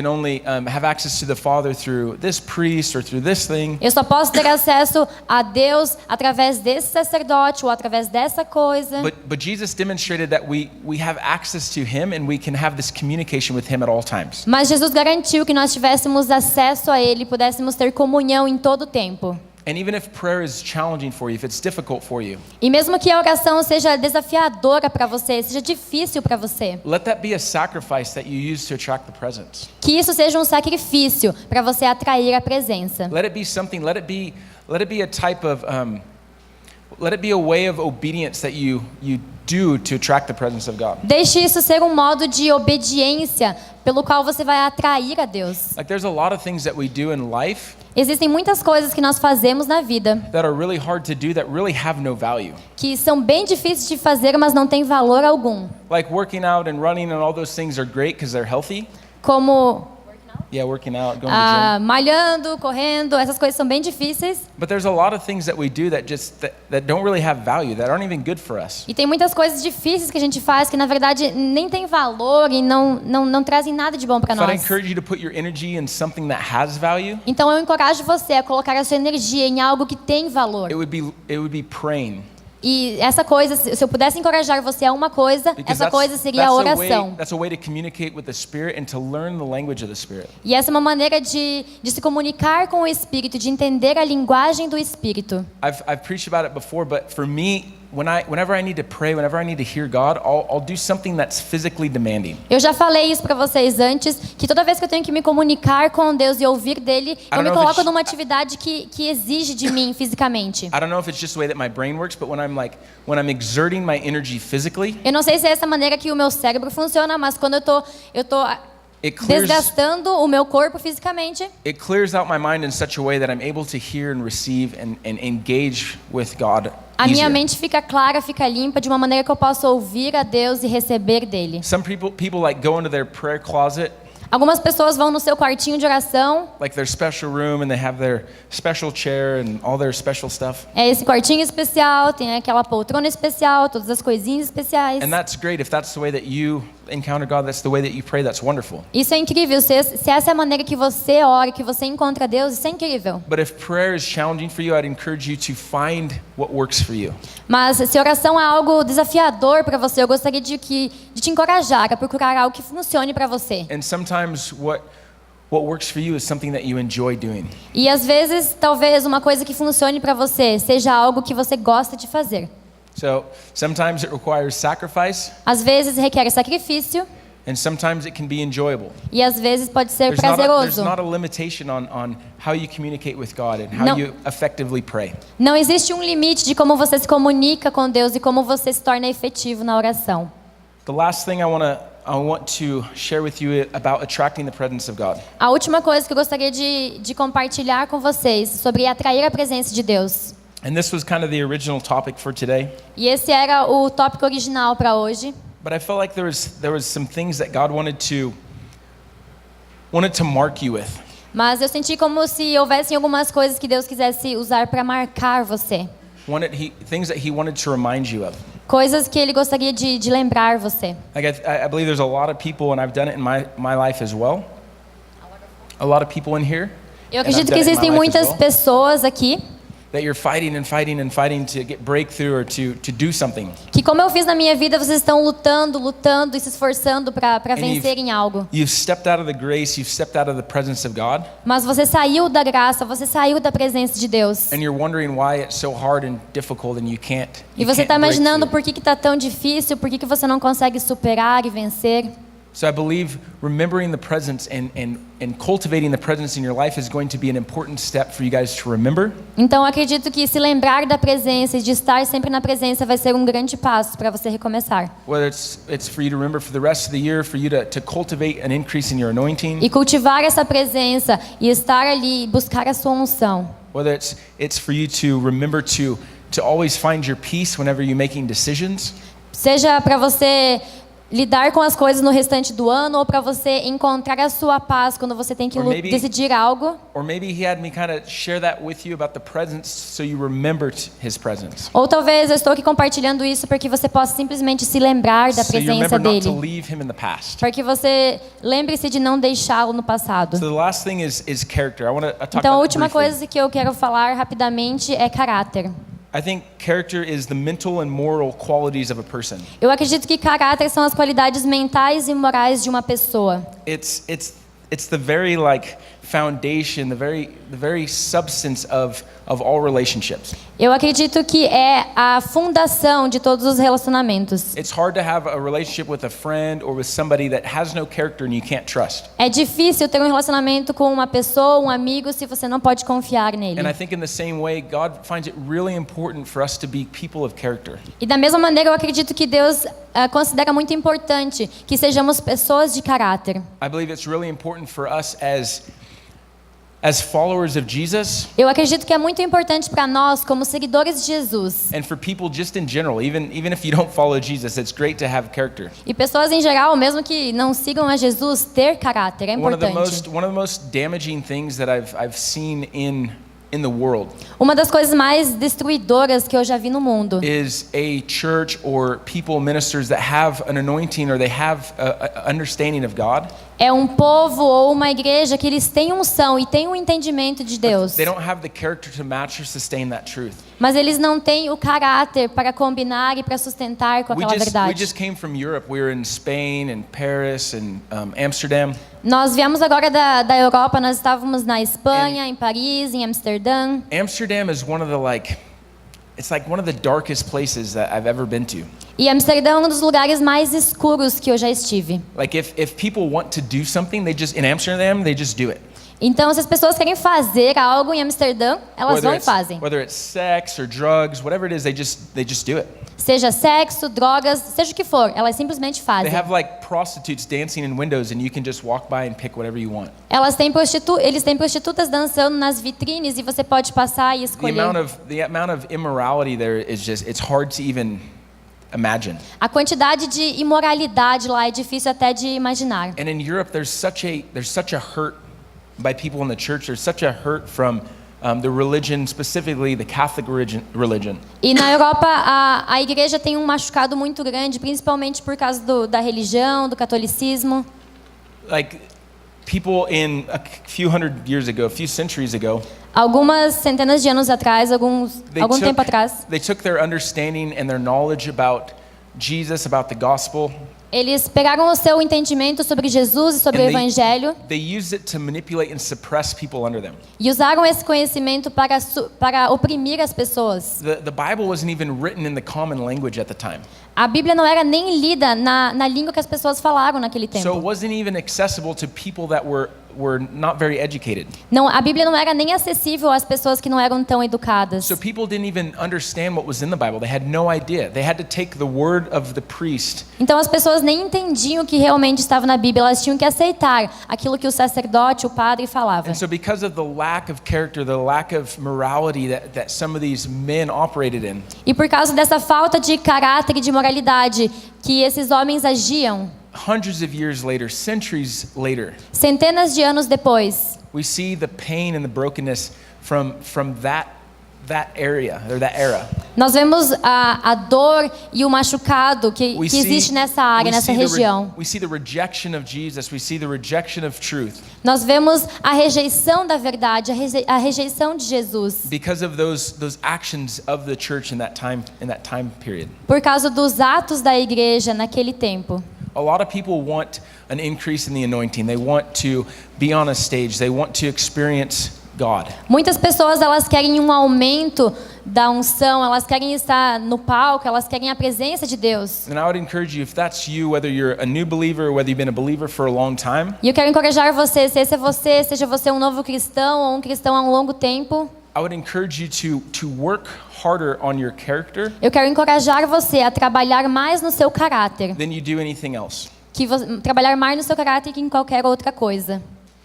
only have access to the Father through this priest or through this thing. Eu só posso ter acesso a Deus através desse sacerdote ou através dessa coisa. But Jesus demonstrated that we have access to Him and we can have this communication with Him at all times. Mas Jesus garantiu que nós tivéssemos acesso a Ele, pudéssemos ter comunhão em todo o tempo. And even if prayer is challenging for you, if it's difficult for you, E mesmo que a oração seja desafiadora para você, seja difícil para você, let that be a sacrifice that you use to attract the presence. que isso seja um sacrifício para você atrair a presença. Let it be something. Let it be a type of. Let it be a way of obedience that you do to attract the presence of God. Deixe isso ser um modo de obediência pelo qual você vai atrair a Deus. Like there's a lot of things that we do in life Existem muitas coisas que nós fazemos na vida that are really hard to do that really have no value. que são bem difíceis de fazer, mas não têm valor algum. Like working out and running and all those things are great because they're healthy. Como Yeah, working out, going to the gym. malhando, correndo, essas coisas são bem difíceis. But there's a lot of things that we do that that don't really have value, that aren't even good for us. E tem muitas coisas difíceis que a gente faz que na verdade nem tem valor e não trazem nada de bom para So I'd nós. encourage you to put your energy in something that has value. Então eu encorajo você a colocar a sua energia em algo que tem valor. It would be praying. E essa coisa, se eu pudesse encorajar você a uma coisa, Because essa coisa seria a oração. That's a way to communicate with the Spirit and to learn the language of the Spirit. E essa é uma maneira de se comunicar com o Espírito, de entender a linguagem do Espírito. I've preached about it before, but for me, whenever I need to pray, whenever I need to hear God, I'll do something that's physically demanding. Eu já falei isso para vocês antes, que toda vez que eu tenho que me comunicar com Deus e ouvir dele, eu me coloco numa atividade que exige de mim fisicamente. I don't know if it's just the way that my brain works, but when I'm exerting my energy physically, Eu não sei se é essa maneira que o meu cérebro funciona, mas quando eu tô desgastando o meu corpo fisicamente, it clears out my mind in such a way that I'm able to hear and receive and engage with God. a minha easier. mente fica clara, fica limpa, de uma maneira que eu possa ouvir a Deus e receber dele. Some people like go into their prayer closet, Algumas pessoas vão no seu quartinho de oração, like their special room, and they have their special chair and all their special stuff. é esse quartinho especial, tem aquela poltrona especial, todas as coisinhas especiais. And that's great. If that's the way that you encounter God, that's the way that you pray, that's wonderful. Isso é incrível. Se essa é a maneira que você ora, que você encontra Deus, isso é incrível. But if prayer is challenging for you, I'd encourage you to find what works for you. Mas se oração é algo desafiador para você, eu gostaria de te encorajar a procurar algo que funcione para você. And sometimes what works for you is something that you enjoy doing. E às vezes, talvez uma coisa que funcione para você seja algo que você gosta de fazer. So sometimes it requires sacrifice, Às vezes requer sacrifício and sometimes it can be enjoyable. e às vezes pode ser There's prazeroso. not a limitation on how you communicate with God and how Não. you effectively pray. Não existe um limite de como você se comunica com Deus e como você se torna efetivo na oração. The last thing I want to share with you about attracting the presence of God. A última coisa que eu gostaria de compartilhar com vocês sobre atrair a presença de Deus. And this was kind of the original topic for today. E esse era o tópico original para hoje. But I felt like there was some things that God wanted to mark you with. Mas eu senti como se houvessem algumas coisas que Deus quisesse usar para marcar você. Things that He wanted to remind you of. Coisas que Ele gostaria de lembrar você. Like I believe there's a lot of people, and I've done it in my life as well. A lot of people in here. Eu and I've acredito done que it in my existem life as muitas well, pessoas aqui that you're fighting and fighting and fighting to get breakthrough or to do something. que, como eu fiz na minha vida, vocês estão lutando e se esforçando para And vencer em algo. You've stepped out of the grace, you've stepped out of the presence of God, Mas você saiu da graça, você saiu da presença de Deus. and you're wondering why it's so hard and difficult and you can't. E You você can't está break imaginando through. por que está tão difícil, por que você não consegue superar e vencer. So I believe remembering the presence and cultivating the presence in your life is going to be an important step for you guys to remember. Então, eu acredito que se lembrar da presença e de estar sempre na presença vai ser um grande passo para você recomeçar. Whether it's for you to remember for the rest of the year, for you to cultivate an increase in your anointing. E cultivar essa presença e estar ali, buscar a sua unção. Whether it's for you to remember to always find your peace whenever you're making decisions. Seja para você lidar com as coisas no restante do ano ou para você encontrar a sua paz quando você tem que Or maybe- decidir algo. Or maybe he had me kind of share that with you about the presence so you remember his presence. Ou talvez eu estou aqui compartilhando isso para que você possa simplesmente se lembrar da So you presença remember not to dele. leave him in the past. Para que você lembre-se de não deixá-lo no passado. So the last thing is character. I want to talk Então a about última that briefly. coisa que eu quero falar rapidamente é caráter. I think character is the mental and moral qualities of a person. Eu acredito que caráter são as qualidades mentais e morais de uma pessoa. It's the very like foundation, the very substance of all relationships. Eu acredito que é a fundação de todos os relacionamentos. It's hard to have a relationship with a friend or with somebody that has no character and you can't trust. É difícil ter um relacionamento com uma pessoa, um amigo, se você não pode confiar nele. And I think in the same way, God finds it really important for us to be people of character. E da mesma maneira, eu acredito que Deus considera muito importante que sejamos pessoas de caráter. I believe it's really important for us as followers of Jesus Eu acredito que é muito importante para nós, como seguidores de Jesus, and for people just in general, even if you don't follow Jesus, it's great to have character. e pessoas em geral, mesmo que não sigam a Jesus, ter caráter é One of importante. the most damaging things that I've seen in the world Uma das coisas mais destruidoras que eu já vi no mundo is a church or people, ministers that have an anointing or they have a understanding of God. é um povo ou uma igreja que eles têm unção e têm um entendimento de Deus, They don't have the character to match or sustain that truth. mas eles não têm o caráter para combinar e para sustentar com We aquela just verdade. came from Europe. We were in Spain and Paris and Amsterdam. Nós viemos agora da Europa, nós estávamos na Espanha, em Paris, em Amsterdã. Amsterdam is one of the it's like one of the darkest places that I've ever been to. E Amsterdã é um dos lugares mais escuros que eu já estive. Like if people want to do something, in Amsterdam, they just do it. Então, se as pessoas querem fazer algo em Amsterdã, elas vão e fazem. Whether it's sex or drugs, whatever it is, they just do it. Seja sexo, drogas, seja o que for, elas simplesmente They fazem. have like prostitutes dancing in windows and you can just walk by and pick whatever you want. Eles têm prostitutas dançando nas vitrines e você pode passar e The escolher. amount of immorality there is it's hard to even imagine. A quantidade de imoralidade lá é difícil até de imaginar. And in Europe there's such a hurt by people in the church. There's such a hurt from the religion, specifically the Catholic religion. E na Europa a igreja tem um machucado muito grande, principalmente por causa da religião, do catolicismo. Like people in a few centuries ago, Algumas centenas de anos atrás, algum tempo atrás, they took their understanding and their knowledge about Jesus, about the gospel, eles pegaram o seu entendimento sobre Jesus e sobre o Evangelho they used it to manipulate and suppress people under them. e usaram esse conhecimento para oprimir as pessoas. The Bible wasn't even written in the common language at the time. A Bíblia não era nem lida na língua que as pessoas falaram naquele So it tempo. wasn't even accessible to people that were not very educated. Não, a Bíblia não era nem acessível às pessoas que não eram tão educadas. So people didn't even understand what was in the Bible. They had no idea. They had to take the word of the priest Então as pessoas nem entendiam o que realmente estava na Bíblia, elas tinham que aceitar aquilo que o sacerdote, o padre falava. And so because of the lack of character, the lack of morality that some of these men operated in, E por causa dessa falta de caráter e de moralidade que esses homens agiam, hundreds of years later, centuries later, centenas de anos depois, we see the pain and the brokenness from that area or that era. nós vemos a dor e o machucado que existe nessa área, nessa região. We see the rejection of Jesus. We see the rejection of truth Nós vemos a rejeição da verdade, a rejeição de Jesus, because of those actions of the church in that time period. por causa dos atos da igreja naquele tempo. A lot of people want an increase in the anointing. They want to be on a stage. They want to experience God. Muitas pessoas, elas querem um aumento da unção, elas querem estar no palco, elas querem a presença de Deus. And I would encourage you, if that's you, whether you're a new believer or whether you've been a believer for a long time, E eu quero encorajar você, se esse é você, seja você um novo cristão ou um cristão há um longo tempo, I would encourage you to work harder on your character eu quero encorajar você a trabalhar mais no seu caráter, than you do anything else. trabalhar mais no seu caráter que em qualquer outra coisa.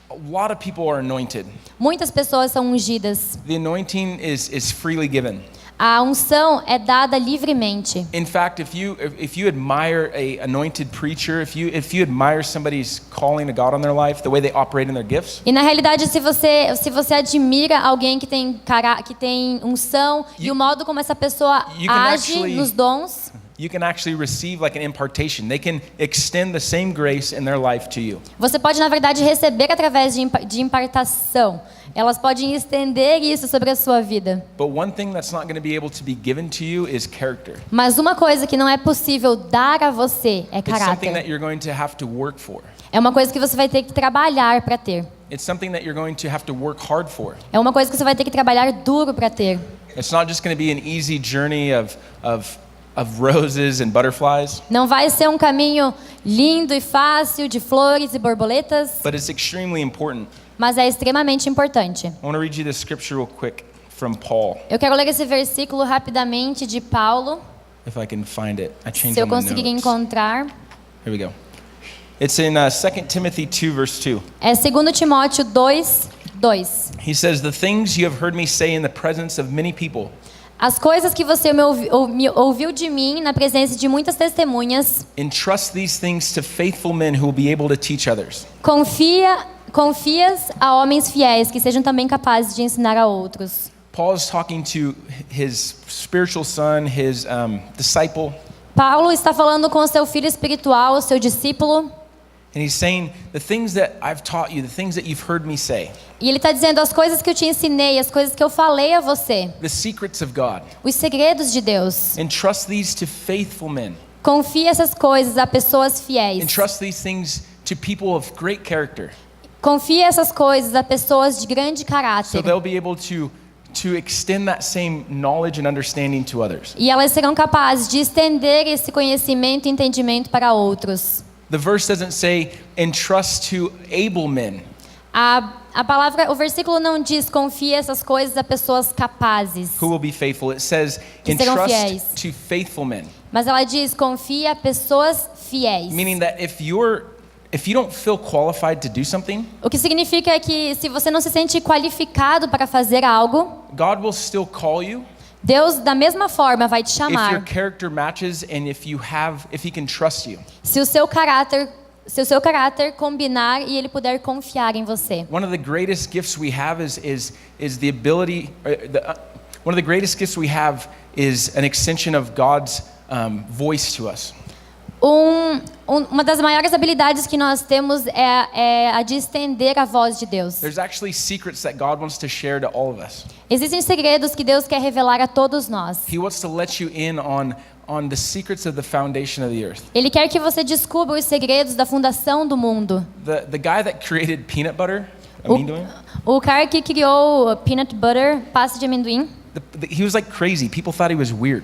A lot of people are anointed. Muitas pessoas são ungidas. The anointing is freely given. A unção é dada livremente. In fact, if you admire a anointed preacher, if you admire somebody's calling of God on their life, the way they operate in their gifts, E na realidade, se você admira alguém que tem unção e o modo como essa pessoa you can age actually- nos dons, you can actually receive like an impartation. They can extend the same grace in their life to you. você pode na verdade receber através de impartação. Elas podem estender isso sobre a sua vida. But one thing that's not going to be able to be given to you is character. Mas uma coisa que não é possível dar a você é It's something that caráter. you're going to have to work for. É uma coisa que você vai ter que trabalhar para ter. It's something that you're going to have to work hard for. É uma coisa que você vai ter que trabalhar duro para ter. It's not just going to be an easy journey of roses and butterflies, Não vai ser um caminho lindo e fácil de flores e borboletas, but it's extremely important. mas é extremamente importante. I want to read you this scripture real quick from Paul, Eu quero ler esse versículo rapidamente de Paulo, if I can find it. I changed se eu all my conseguir notes. encontrar. Here we go. It's in 2 Timothy 2, verse 2. É 2 Timóteo 2:2. He says, "The things you have heard me say in the presence of many people, As coisas que você me ouviu de mim na presença de muitas testemunhas, entrust these things to faithful men who will be able to teach others." confias a homens fiéis que sejam também capazes de ensinar a outros. Paul is talking to his spiritual son, his disciple, Paulo está falando com o seu filho espiritual, o seu discípulo, and he's saying, "The things that I've taught you, the things that you've heard me say, e ele está dizendo as coisas que eu te ensinei, as coisas que eu falei a você, the secrets of God, os segredos de Deus. entrust these to faithful men. Confia essas coisas a pessoas fiéis. Entrust these things to people of great character, Confia essas coisas a pessoas de grande so caráter. they'll be able to extend that same knowledge and understanding to others." E elas serão capazes de estender esse conhecimento e entendimento para outros. The verse doesn't say entrust to able men. A palavra, o versículo não diz confia essas coisas a pessoas capazes, Who will be faithful? It says Que serão entrust fiéis. to faithful men. mas ela diz confia a pessoas fiéis. Meaning that if you don't feel qualified to do something, O que significa é que se você não se sente qualificado para fazer algo, God will still call you Deus da mesma forma vai te if your chamar. character matches and if he can trust you. Se o seu caráter combinar e ele puder confiar em você. One of the greatest gifts we have is the ability one of the greatest gifts we have is an extension of God's voice to us. Uma das maiores habilidades que nós temos é a de estender a voz de Deus. There's actually secrets that God wants to share to all of us. Existem segredos que Deus quer revelar a todos nós. He wants to let you in on the secrets of the foundation of the earth. Ele quer que você descubra os segredos da fundação do mundo. The guy that created peanut butter, amendoim, O cara que criou peanut butter, pasta de amendoim, he was like crazy. People thought he was weird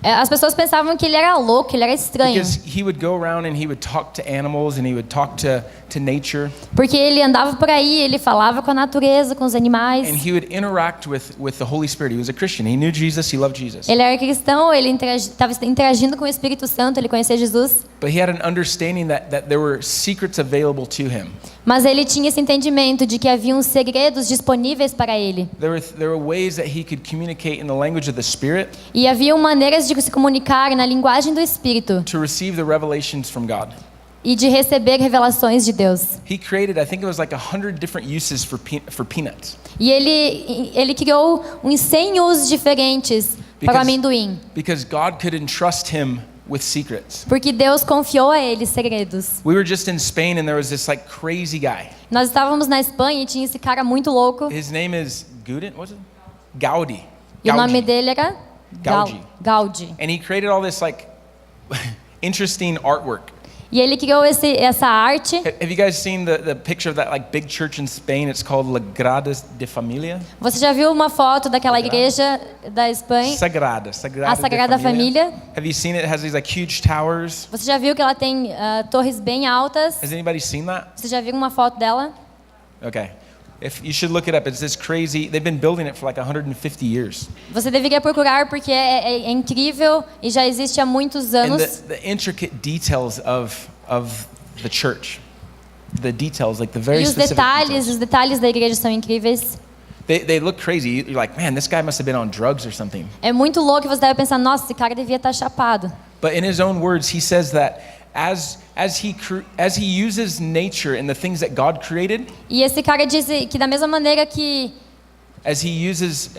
as pessoas pensavam que ele era louco, ele era estranho. because he would go around and he would talk to animals and he would talk to nature Porque ele andava por aí, ele falava com a natureza, com os animais. and he would interact with the Holy Spirit. He was a Christian. He knew Jesus. He loved Jesus. Ele era cristão, ele estava interagindo com o Espírito Santo, ele conhecia Jesus. But he had an understanding that there were secrets available to him. Mas ele tinha esse entendimento de que haviam segredos disponíveis para ele. There were ways that he could communicate in the language of the Spirit E haviam maneiras de se comunicar na linguagem do Espírito to receive the revelations from God. e de receber revelações de Deus. He created, I think it was like 100 different uses for peanuts. E ele criou uns 100 usos diferentes para o amendoim, Because God could entrust him with secrets. porque Deus confiou a ele segredos. We were just in Spain and there was this like crazy guy. Nós estávamos na Espanha e tinha esse cara muito louco. His name is Guden, what's it? Gaudi. E o nome dele era Gaudi. Gaudi. And he created all this like interesting artwork. E ele criou essa arte. Have you guys seen the picture of that like big church in Spain? It's called La Grada de Familia. Você já viu uma foto daquela igreja da Espanha? Sagrada A Sagrada Família. Have you seen it? It has these like huge towers. Você já viu que ela tem torres bem altas? Has anybody seen that? Você já viu uma foto dela? Okay. If you should look it up. It's this crazy. They've been building it for like 150 years. Você deveria procurar porque é incrível e já existe há muitos And anos. the intricate details of the church. The details, like the E very os specific detalhes details. da igreja são incríveis. They look crazy. You're like, man, this guy must have been on drugs or something. É muito louco, você deve pensar, nossa, esse cara devia estar chapado. But in his own words, he says that as he uses nature and the things that God created, E esse cara diz que da mesma maneira que as he uses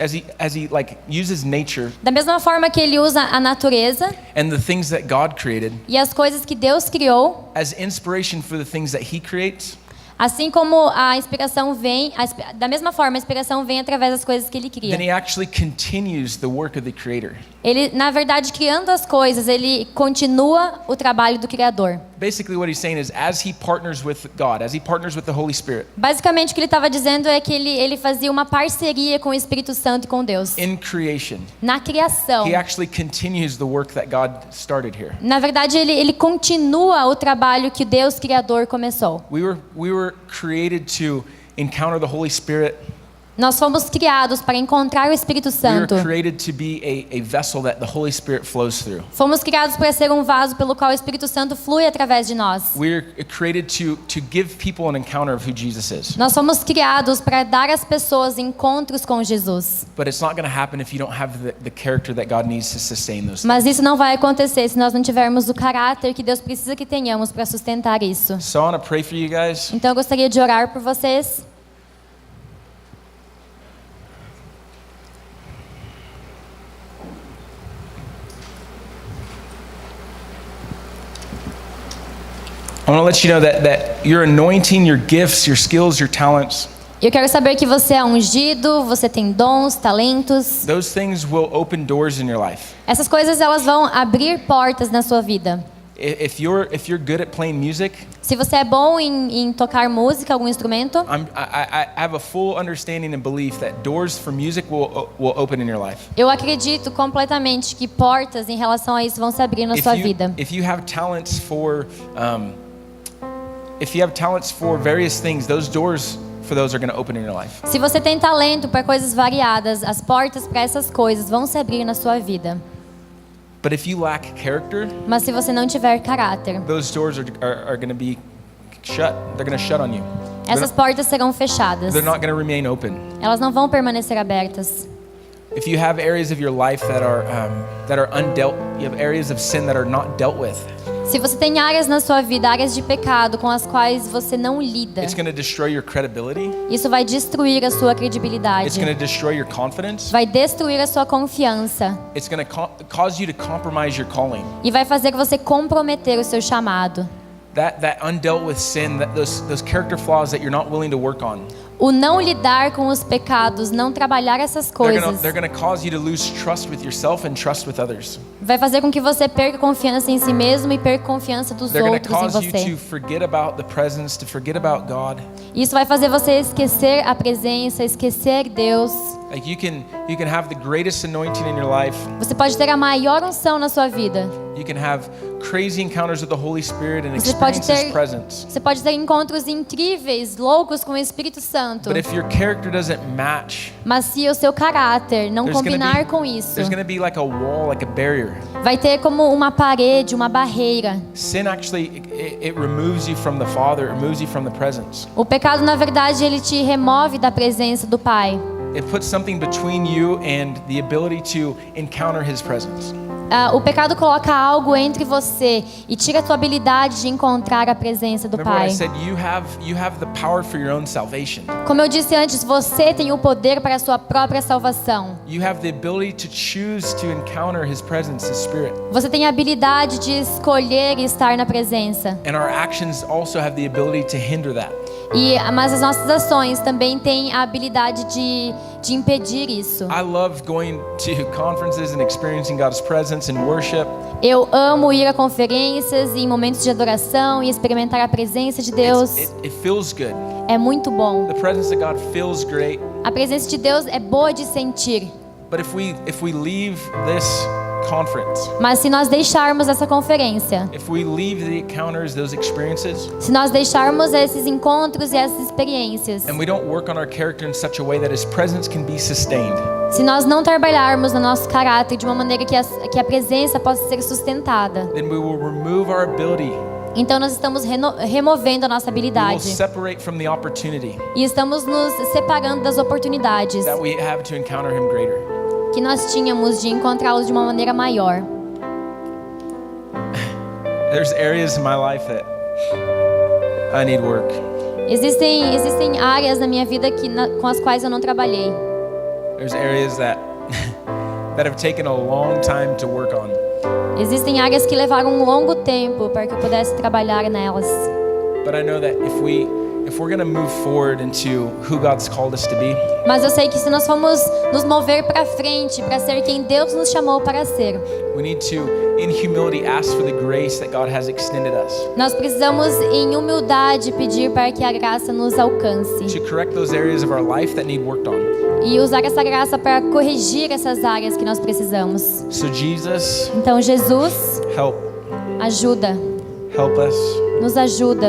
nature da mesma forma que ele usa a natureza and the things that God created e as coisas que Deus criou, as inspiration for the things that he creates, assim como a inspiração vem, da mesma forma a inspiração vem através das coisas que ele then cria. he actually continues the work of the creator. Ele, na verdade, criando as coisas, ele continua o trabalho do Criador. Basically what he's saying is as he partners with God, as he partners with the Holy Spirit Basicamente, o que ele estava dizendo é que ele fazia uma parceria com o Espírito Santo e com Deus. in creation, Na criação. he actually continues the work that God started here. Na verdade, ele continua o trabalho que Deus Criador começou. We were created to encounter the Holy Spirit. Nós fomos criados para encontrar o Espírito We Santo. were created to be a vessel that the Holy Spirit flows through. Fomos criados para ser um vaso pelo qual o Espírito Santo flui através de nós. We're created to give people an encounter of who Jesus is. Nós fomos criados para dar às pessoas encontros com Jesus. But it's not going to happen if you don't have the character that God needs to sustain those things. Mas isso não vai acontecer se nós não tivermos o caráter que Deus precisa que tenhamos para sustentar isso. So I want to pray for you guys. Então eu gostaria de orar por vocês. I want to let you know that your anointing, your gifts, your skills, your talents, Eu quero saber que você é ungido, você tem dons, talentos. those things will open doors in your life. Essas coisas elas vão abrir portas na sua vida. If you're good at playing music, Se você é bom em tocar música, algum instrumento, I have a full understanding and belief that doors for music will open in your life. eu acredito completamente que portas em relação a isso vão se abrir na sua vida. If you have talents for various things, those doors for those are going to open in your life. Se você tem talento para coisas variadas, as portas para essas coisas vão se abrir na sua vida. But if you lack character, Mas se você não tiver caráter, those doors are going to be shut. They're going to shut on you. essas portas serão fechadas. They're not going to remain open. Elas não vão permanecer abertas. If you have areas of your life that are undealt, you have areas of sin that are not dealt with, Se você tem áreas na sua vida, áreas de pecado com as quais você não lida, it's going to destroy your credibility. isso vai destruir a sua It's credibilidade. going to destroy your confidence. Vai destruir a sua confiança It's going to cause you to compromise your calling. e vai fazer que você comprometer o seu chamado. That undealt with sin, those character flaws that you're not willing to work on. O não lidar com os pecados, não trabalhar essas coisas, They're going to cause you to lose trust with yourself and trust with others. vai fazer com que você perca confiança em si mesmo e perca confiança dos They're going to outros em cause you você. to forget about the presence, to forget about God. Isso vai fazer você esquecer a presença, esquecer Deus. Like you can have the greatest anointing in your life. Você pode ter a maior unção na sua vida. You can have crazy encounters with the Holy Spirit and Você pode experience His ter, presence. você pode ter encontros incríveis, loucos com o Espírito Santo. But if your character doesn't match, Mas se o seu caráter não there's gonna combinar be, com isso, there's going to be like a wall, like a barrier. vai ter como uma parede, uma barreira. Sin actually it removes you from the Father, it removes you from the presence. O pecado, na verdade, ele te remove da presença do Pai. It puts something between you and the ability to encounter His presence. O pecado coloca algo entre você e tira a tua habilidade de encontrar a presença do Remember what I Pai. said? You have the power for your own salvation. Como eu disse antes, você tem o poder para a sua própria salvação. You have the ability to choose to encounter His presence, His Spirit. Você tem a habilidade de escolher estar na presença. And our actions also have the ability to hinder that. Mas as nossas ações também têm a habilidade de impedir isso. I love going to conferences and experiencing God's presence and worship. Eu amo ir a conferências e em momentos de adoração e experimentar a presença de Deus. It feels good. É muito bom. The presence of God feels great. A presença de Deus é boa de sentir. But if we leave this conference, Mas se nós deixarmos essa conferência, if we leave the encounters, those experiences, se nós deixarmos esses encontros e essas experiências, and we don't work on our character in such a way that His presence can be sustained, se nós não trabalharmos no nosso caráter de uma maneira que a presença possa ser sustentada, then we will remove our ability Então nós estamos removendo a nossa We will habilidade separate from the opportunity e estamos nos separando das oportunidades that we have to encounter Him greater. que nós tínhamos de encontrá-los de uma maneira maior. There's areas in my life that I need work. Existem áreas na minha vida com as quais eu não trabalhei. There's areas that that have taken a long time to work on. Existem áreas que levaram um longo tempo para que eu pudesse trabalhar nelas. But I know that if we're going to move forward into who God's called us to be, Mas eu sei que se nós formos nos mover para frente, para ser quem Deus nos chamou para ser, we need to, in humility, ask for the grace that God has extended us nós precisamos em humildade pedir para que a graça nos alcance to correct those areas of our life that need worked on. e usar essa graça para corrigir essas áreas que nós precisamos. So Jesus, Então Jesus, help us. nos ajuda.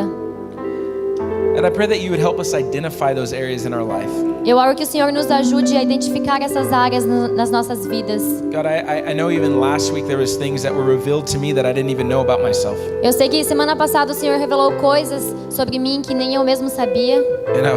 And I pray that you would help us identify those areas in our life. Eu oro que o Senhor nos ajude a identificar essas áreas nas nossas vidas. God, I know even last week there was things that were revealed to me that I didn't even know about myself. Eu sei que semana passada o Senhor revelou coisas sobre mim que nem eu mesmo sabia. And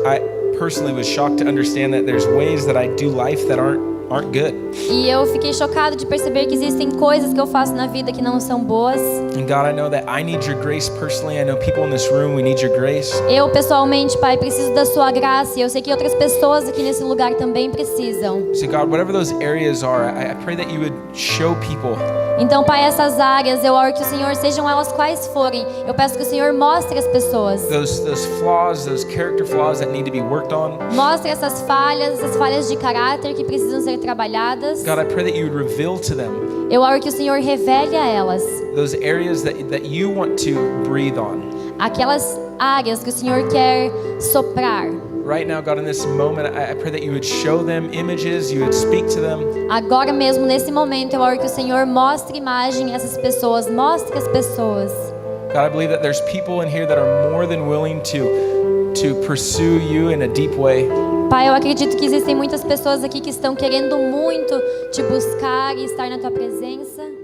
I personally was shocked to understand that there's ways that I do life that aren't good. E eu fiquei chocado de perceber que existem coisas que eu faço na vida que não são boas. And God, I know that I need your grace personally. I know people in this room, we need your grace. Eu pessoalmente, Pai, preciso da sua graça e eu sei que outras pessoas aqui nesse lugar também precisam. So God, whatever those areas are, I pray that you would show people Então, Pai, essas áreas, eu oro que o Senhor, sejam elas quais forem, eu peço que o Senhor mostre as pessoas. those flaws, those character flaws that need to be worked on. Mostre essas falhas de caráter que precisam ser trabalhadas. God, I pray that you would reveal to them Eu oro que o Senhor revele a elas those areas that you want to breathe on. aquelas áreas que o Senhor quer soprar. Right now, God, in this moment, I pray that you would show them images, you would speak to them. Agora mesmo, nesse momento, eu oro que o Senhor mostre imagem a essas pessoas, mostre as pessoas. God, I believe that there's people in here that are more than willing to pursue you in a deep way. Pai, eu acredito que existem muitas pessoas aqui que estão querendo muito te buscar e estar na tua presença.